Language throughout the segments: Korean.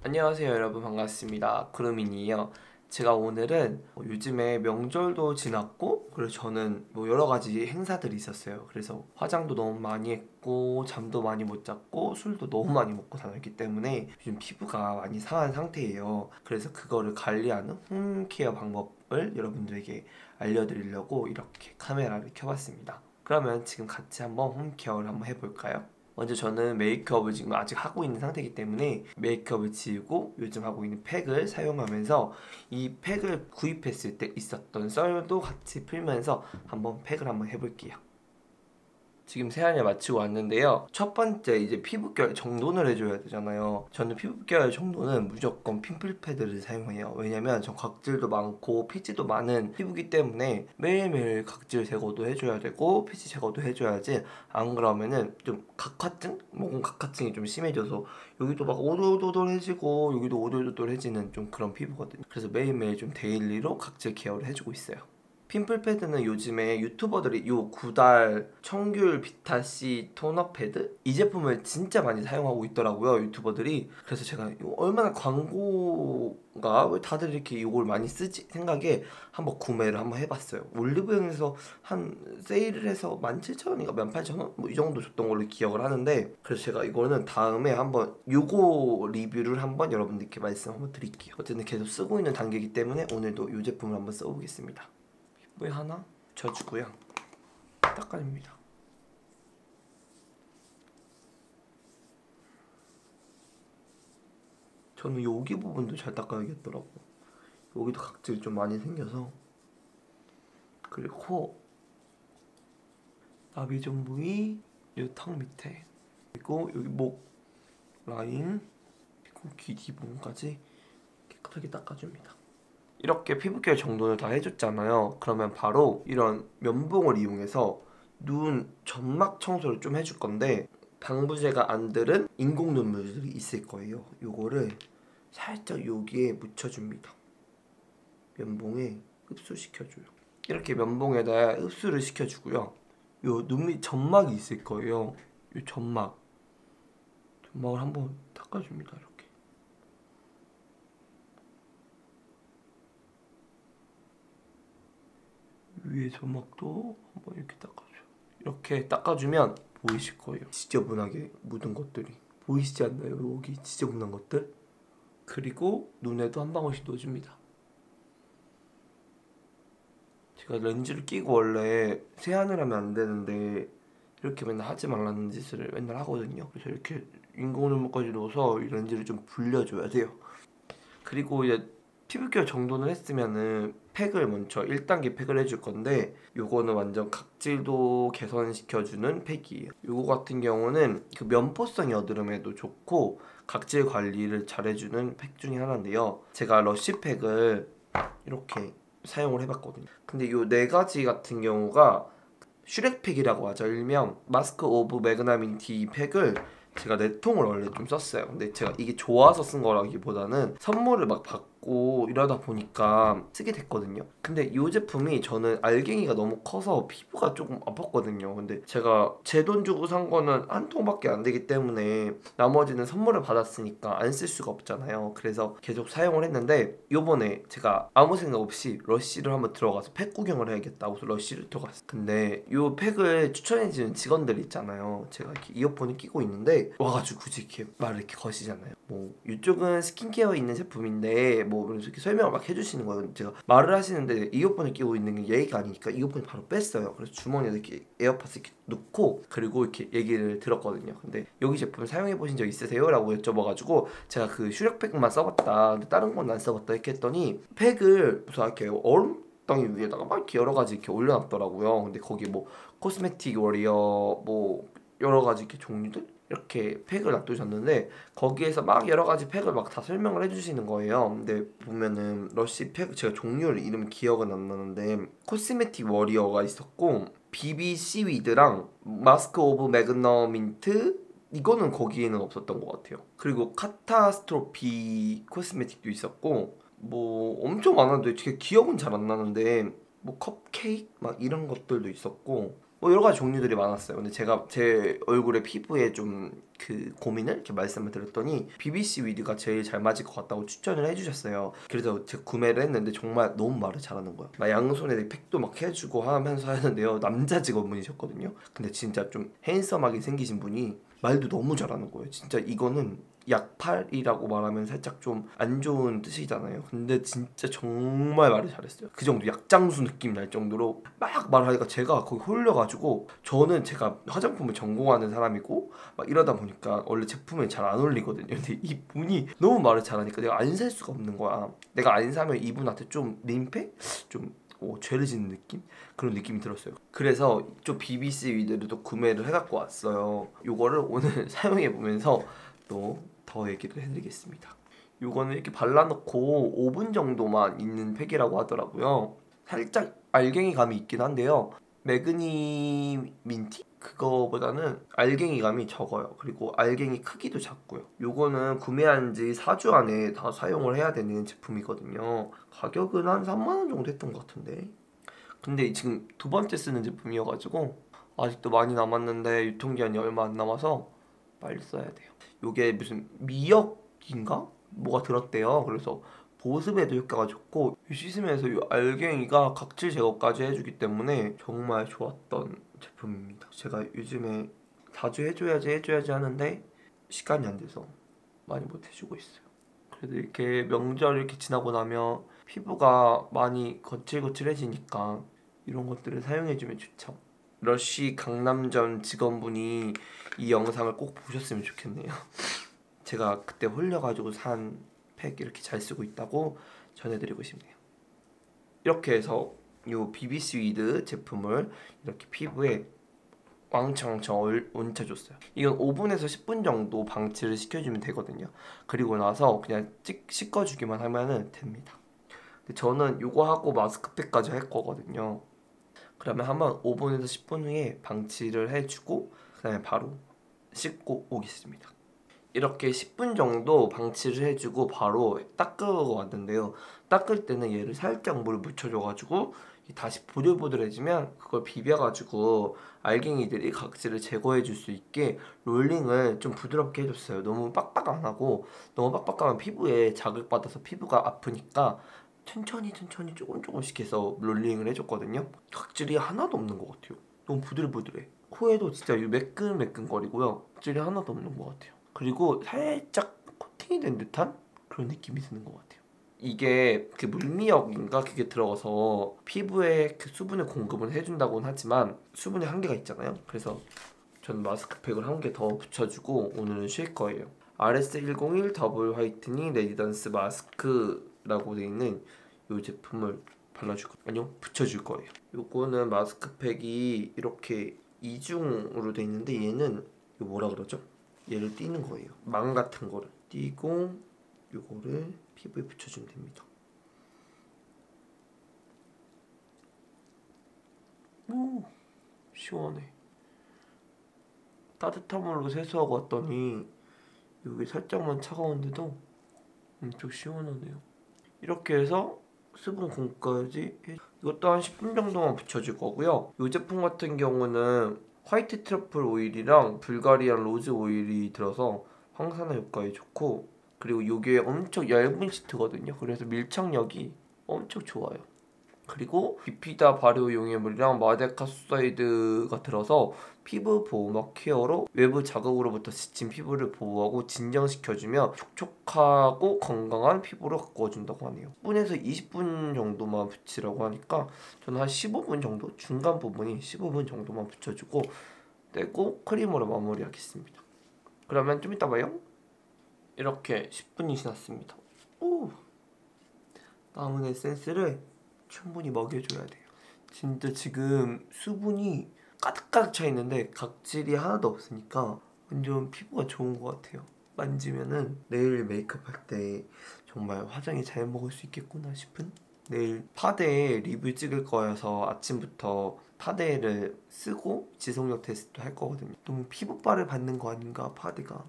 안녕하세요 여러분, 반갑습니다. 구름이에요. 제가 오늘은 요즘에 명절도 지났고, 그리고 저는 여러 가지 행사들이 있었어요. 그래서 화장도 너무 많이 했고 잠도 많이 못 잤고 술도 너무 많이 먹고 다녔기 때문에 요즘 피부가 많이 상한 상태예요. 그래서 그거를 관리하는 홈케어 방법을 여러분들에게 알려드리려고 이렇게 카메라를 켜봤습니다. 그러면 지금 같이 한번 홈케어를 한번 해볼까요? 먼저 저는 메이크업을 지금 아직 하고 있는 상태이기 때문에 메이크업을 지우고 요즘 하고 있는 팩을 사용하면서 이 팩을 구입했을 때 있었던 썰도 같이 풀면서 한번 팩을 한번 해볼게요. 지금 세안을 마치고 왔는데요. 첫 번째 이제 피부결 정돈을 해줘야 되잖아요. 저는 피부결 정돈은 무조건 핀플 패드를 사용해요. 왜냐면 전 각질도 많고 피지도 많은 피부기 때문에 매일매일 각질 제거도 해줘야 되고 피지 제거도 해줘야지, 안 그러면은 좀 각화증? 모공 각화증이 좀 심해져서 여기도 막 오돌오돌해지고 여기도 오돌오돌해지는 좀 그런 피부거든요. 그래서 매일매일 좀 데일리로 각질 케어를 해주고 있어요. 핀플 패드는 요즘에 유튜버들이 요 구달 청귤 비타C 토너 패드 이 제품을 진짜 많이 사용하고 있더라고요, 유튜버들이. 그래서 제가 이거 얼마나 광고가 왜 다들 이렇게 이걸 많이 쓰지 생각에 한번 구매를 한번 해봤어요. 올리브영에서 한 세일을 해서 17,000원인가 18,000원 뭐 이 정도 줬던 걸로 기억을 하는데, 그래서 제가 이거는 다음에 한번 요거 리뷰를 한번 여러분들께 말씀 한번 드릴게요. 어쨌든 계속 쓰고 있는 단계이기 때문에 오늘도 이 제품을 한번 써보겠습니다. 물 하나 젖주고요. 닦아줍니다. 저는 여기 부분도 잘 닦아야겠더라고. 여기도 각질이 좀 많이 생겨서. 그리고 코, 나비존 부위, 이 턱 밑에, 그리고 여기 목 라인, 그리고 귀 뒤부분까지 깨끗하게 닦아줍니다. 이렇게 피부결 정돈을 다 해줬잖아요. 그러면 바로 이런 면봉을 이용해서 눈 점막 청소를 좀 해줄 건데, 방부제가 안 들은 인공 눈물들이 있을 거예요. 요거를 살짝 여기에 묻혀줍니다. 면봉에 흡수시켜줘요. 이렇게 면봉에다 흡수를 시켜주고요. 요 눈 밑 점막이 있을 거예요. 요 점막을 한번 닦아줍니다. 이렇게. 위에 점막도 한번 이렇게 닦아줘요. 이렇게 닦아주면 보이실 거예요. 지저분하게 묻은 것들이 보이시지 않나요? 여기 지저분한 것들. 그리고 눈에도 한 방울씩 넣어줍니다. 제가 렌즈를 끼고 원래 세안을 하면 안 되는데 이렇게 맨날 하지 말라는 짓을 맨날 하거든요. 그래서 이렇게 인공눈물까지 넣어서 이 렌즈를 좀 불려줘야 돼요. 그리고 이제 피부결 정돈을 했으면은 팩을 먼저 1단계 팩을 해줄 건데, 요거는 완전 각질도 개선시켜주는 팩이에요. 요거 같은 경우는 그 면포성 여드름에도 좋고 각질 관리를 잘해주는 팩 중에 하나인데요. 제가 러쉬팩을 이렇게 사용을 해봤거든요. 근데 요 네 가지 같은 경우가 슈렉팩이라고 하죠. 일명 마스크 오브 매그나민 D 팩을 제가 4통을 원래 좀 썼어요. 근데 제가 이게 좋아서 쓴 거라기보다는 선물을 막 받고 이러다 보니까 쓰게 됐거든요. 근데 이 제품이 저는 알갱이가 너무 커서 피부가 조금 아팠거든요. 근데 제가 제 돈 주고 산 거는 한 통밖에 안 되기 때문에 나머지는 선물을 받았으니까 안 쓸 수가 없잖아요. 그래서 계속 사용을 했는데, 요번에 제가 아무 생각 없이 러쉬를 한번 들어가서 팩 구경을 해야겠다고 해서 러쉬를 들어갔어요. 근데 요 팩을 추천해주는 직원들 있잖아요. 제가 이렇게 이어폰을 끼고 있는데 와가지고 굳이 이렇게 말을 이렇게 거시잖아요. 뭐 이쪽은 스킨케어 있는 제품인데 뭐 이렇게 설명을 막 해주시는 거예요. 제가 말을 하시는데 이어폰을 끼고 있는 게 예의가 아니니까 이어폰을 바로 뺐어요. 그래서 주머니에 이렇게 에어팟을 이렇게 넣고 그리고 이렇게 얘기를 들었거든요. 근데 여기 제품 사용해 보신 적 있으세요? 라고 여쭤봐가지고 제가 그 슈렉팩만 써봤다, 근데 다른 건 안 써봤다 이렇게 했더니 팩을 무슨 이렇게 얼음 덩이 위에다가 막 이렇게 여러 가지 이렇게 올려놨더라고요. 근데 거기 뭐 코스메틱 워리어 뭐 여러 가지 이렇게 종류들 이렇게 팩을 놔두셨는데, 거기에서 막 여러 가지 팩을 막 다 설명을 해주시는 거예요. 근데 보면은 러쉬 팩, 제가 종류를 이름 기억은 안 나는데 코스메틱 워리어가 있었고 BB 시위드랑 마스크 오브 매그너 민트, 이거는 거기에는 없었던 것 같아요. 그리고 카타스트로피 코스메틱도 있었고 뭐 엄청 많았는데 제 기억은 잘 안 나는데 뭐 컵케이크 막 이런 것들도 있었고 뭐 여러 가지 종류들이 많았어요. 근데 제가 제 얼굴의 피부에 좀 그 고민을 이렇게 말씀을 드렸더니 BBC 위드가 제일 잘 맞을 것 같다고 추천을 해주셨어요. 그래서 제가 구매를 했는데 정말 너무 말을 잘하는 거야. 막 양손에 팩도 막 해주고 하면서 하는데요. 남자 직원분이셨거든요. 근데 진짜 좀 핸섬하게 생기신 분이 말도 너무 잘하는 거예요. 진짜 이거는 약팔이라고 말하면 살짝 좀 안 좋은 뜻이잖아요. 근데 진짜 정말 말을 잘했어요. 그 정도 약장수 느낌 날 정도로 막 말하니까 제가 거기 홀려가지고, 저는 제가 화장품을 전공하는 사람이고 막 이러다 보니까 원래 제품에 잘 안 어울리거든요. 근데 이분이 너무 말을 잘하니까 내가 안 살 수가 없는 거야. 내가 안 사면 이분한테 좀 민폐? 좀 죄를 짓는 느낌? 그런 느낌이 들었어요. 그래서 좀 BBC 위드를 또 구매를 해갖고 왔어요. 요거를 오늘 사용해보면서 또 더 얘기를 해드리겠습니다. 요거는 이렇게 발라놓고 5분 정도만 있는 팩이라고 하더라고요. 살짝 알갱이 감이 있긴 한데요. 매그니 민티? 그거보다는 알갱이 감이 적어요. 그리고 알갱이 크기도 작고요. 요거는 구매한 지 4주 안에 다 사용을 해야 되는 제품이거든요. 가격은 한 3만원 정도 했던 것 같은데, 근데 지금 두 번째 쓰는 제품이어가지고 아직도 많이 남았는데 유통기한이 얼마 안 남아서 빨리 써야 돼요. 요게 무슨 미역인가? 뭐가 들었대요. 그래서 보습에도 효과가 좋고 씻으면서 이 알갱이가 각질 제거까지 해주기 때문에 정말 좋았던 제품입니다. 제가 요즘에 자주 해줘야지 하는데 시간이 안 돼서 많이 못 해주고 있어요. 그래도 이렇게 명절 이렇게 지나고 나면 피부가 많이 거칠거칠해지니까 이런 것들을 사용해주면 좋죠. 러쉬 강남점 직원분이 이 영상을 꼭 보셨으면 좋겠네요. 제가 그때 홀려가지고 산 팩 이렇게 잘 쓰고 있다고 전해드리고 싶네요. 이렇게 해서 이 BBC 위드 제품을 이렇게 피부에 왕창왕창 얹혀줬어요. 이건 5분에서 10분 정도 방치를 시켜주면 되거든요. 그리고 나서 그냥 씻어주기만 하면 됩니다. 근데 저는 이거 하고 마스크팩까지 할 거거든요. 그러면 한번 5분에서 10분 후에 방치를 해주고 그 다음에 바로 씻고 오겠습니다. 이렇게 10분 정도 방치를 해주고 바로 닦으러 왔는데요. 닦을 때는 얘를 살짝 물 묻혀줘가지고 다시 보들보들해지면 그걸 비벼가지고 알갱이들이 각질을 제거해줄 수 있게 롤링을 좀 부드럽게 해줬어요. 너무 빡빡 안 하고, 너무 빡빡하면 피부에 자극받아서 피부가 아프니까 천천히 조금씩 해서 롤링을 해줬거든요. 각질이 하나도 없는 것 같아요. 너무 부들부들해. 코에도 진짜 매끈매끈거리고요. 각질이 하나도 없는 것 같아요. 그리고 살짝 코팅이 된 듯한 그런 느낌이 드는 것 같아요. 이게 그 물미역인가 그게 들어가서 피부에 그 수분을 공급을 해준다고는 하지만 수분의 한계가 있잖아요. 그래서 저는 마스크팩을 한 개 더 붙여주고 오늘은 쉴 거예요. RS101 더블 화이트닝 레디던스 마스크라고 되어 있는 이 제품을 붙여줄 거예요. 요거는 마스크팩이 이렇게 이중으로 되어 있는데 얘는 이거 뭐라 그러죠? 얘를 띄는 거예요. 망 같은 거를 띄고 요거를 피부에 붙여주면 됩니다. 오, 시원해. 따뜻한 물로 세수하고 왔더니 여기 살짝만 차가운데도 엄청 시원하네요. 이렇게 해서 수분 공까지 이것도 한 10분 정도만 붙여줄 거고요. 이 제품 같은 경우는 화이트 트러플 오일이랑 불가리안 로즈 오일이 들어서 항산화 효과에 좋고, 그리고 이게 엄청 얇은 시트거든요. 그래서 밀착력이 엄청 좋아요. 그리고 비피다 발효 용해물이랑 마데카소사이드가 들어서 피부 보호막 케어로 외부 자극으로부터 지친 피부를 보호하고 진정시켜주며 촉촉하고 건강한 피부로 가꿔준다고 하네요. 10분에서 20분 정도만 붙이라고 하니까 저는 한 15분 정도? 중간 부분이 15분 정도만 붙여주고 떼고 크림으로 마무리하겠습니다. 그러면 좀 이따 봐요. 이렇게 10분이 지났습니다. 오! 남은 에센스를 충분히 먹여줘야 돼요. 진짜 지금 수분이 가득가득 차 있는데 각질이 하나도 없으니까 완전 피부가 좋은 것 같아요. 만지면은 내일 메이크업 할 때 정말 화장이 잘 먹을 수 있겠구나 싶은? 내일 파데 리뷰 찍을 거여서 아침부터 파데를 쓰고 지속력 테스트 할 거거든요. 너무 피부과를 받는 거 아닌가 파데가.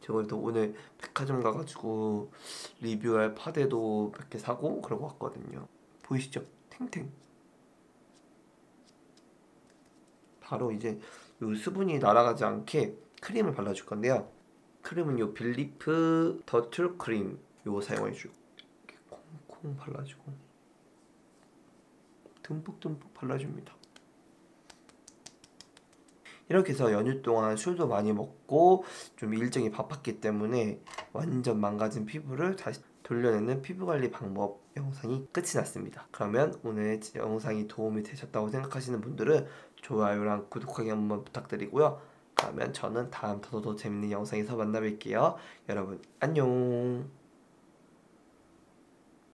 제가 또 오늘 백화점 가가지고 리뷰할 파데도 몇 개 사고 그러고 왔거든요. 보이시죠? 탱탱. 바로 이제 요 수분이 날아가지 않게 크림을 발라줄 건데요. 크림은 요 빌리프 더툴 크림 요거 사용해주고 이렇게 콩콩 발라주고 듬뿍듬뿍 발라줍니다. 이렇게 해서 연휴 동안 술도 많이 먹고 좀 일정이 바빴기 때문에 완전 망가진 피부를 다시 돌려내는 피부관리 방법 영상이 끝이 났습니다. 그러면 오늘 영상이 도움이 되셨다고 생각하시는 분들은 좋아요랑 구독하기 한번 부탁드리고요. 그러면 저는 다음 더 재밌는 영상에서 만나 뵐게요. 여러분 안녕.